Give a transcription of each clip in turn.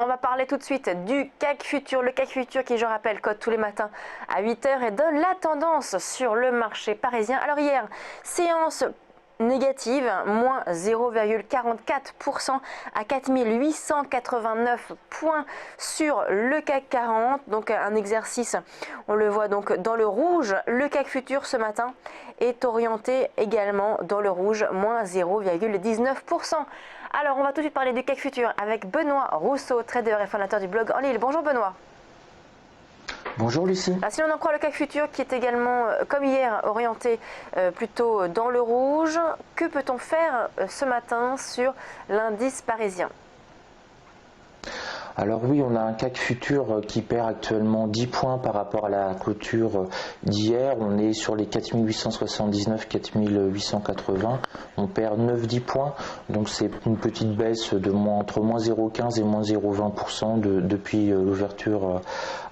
On va parler tout de suite du CAC Futur. Le CAC Futur qui, je rappelle, cote tous les matins à 8 h et donne la tendance sur le marché parisien. Alors hier, séance négative, moins 0,44% à 4889 points sur le CAC 40. Donc un exercice, on le voit donc dans le rouge. Le CAC Futur ce matin est orienté également dans le rouge, moins 0,19%. Alors on va tout de suite parler du CAC Futur avec Benoît Rousseau, trader et fondateur du blog En Lille. Bonjour Benoît. Bonjour Lucie. Si l'on en croit le CAC Futur qui est également, comme hier, orienté plutôt dans le rouge, que peut-on faire ce matin sur l'indice parisien ? Alors oui, on a un CAC Futur qui perd actuellement 10 points par rapport à la clôture d'hier. On est sur les 4879, 4880. On perd 9-10 points. Donc c'est une petite baisse de entre moins 0,15 et moins 0,20% depuis l'ouverture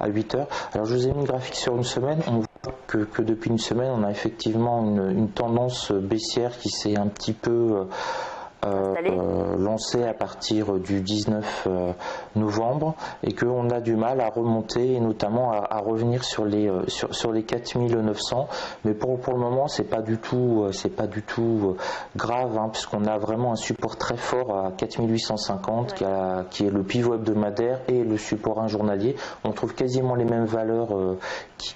à 8 h. Alors je vous ai mis une graphique sur une semaine. On voit que depuis une semaine, on a effectivement une tendance baissière qui s'est un petit peu lancé à partir du 19 novembre et qu'on a du mal à remonter et notamment à revenir sur les 4900, mais pour le moment c'est pas du tout grave, hein, puisqu'on a vraiment un support très fort à 4850 qui est le pivot hebdomadaire et le support 1 journalier. On trouve quasiment les mêmes valeurs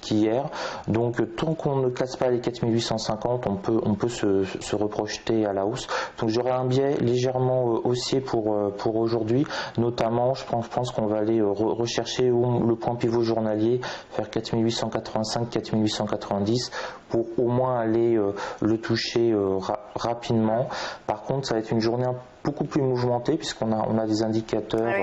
qu'hier, donc tant qu'on ne casse pas les 4850, on peut se reprojeter à la hausse. Donc j'aurais un biais légèrement haussier pour aujourd'hui, notamment je pense qu'on va aller rechercher le point pivot journalier, faire 4885, 4890 pour au moins aller le toucher rapidement. Par contre, ça va être une journée beaucoup plus mouvementée puisqu'on a des indicateurs,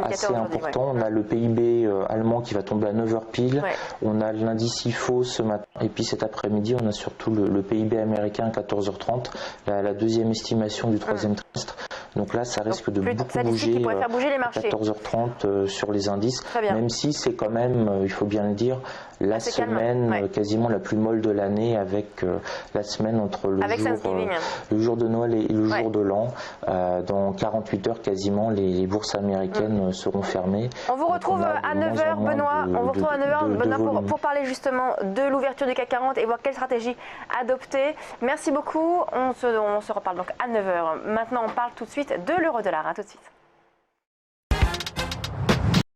assez importants. On a le PIB allemand qui va tomber à 9 h pile, on a l'indice IFO ce matin et puis cet après-midi on a surtout le PIB américain à 14 h 30, la deuxième estimation du troisième trimestre. Donc là ça risque de beaucoup bouger à 14 h 30 sur les indices, même si c'est quand même, il faut bien le dire, la semaine quasiment la plus molle de l'année avec la semaine entre le jour de Noël et le jour de l'an. Dans 48 heures quasiment les bourses américaines seront fermées. On vous retrouve à 9 h Benoît, on vous retrouve à 9 h Benoît pour parler justement de l'ouverture du CAC 40 et voir quelle stratégie adopter. Merci beaucoup, on se reparle donc à 9 h. Maintenant on parle tout de suite de l'euro-dollar, à tout de suite.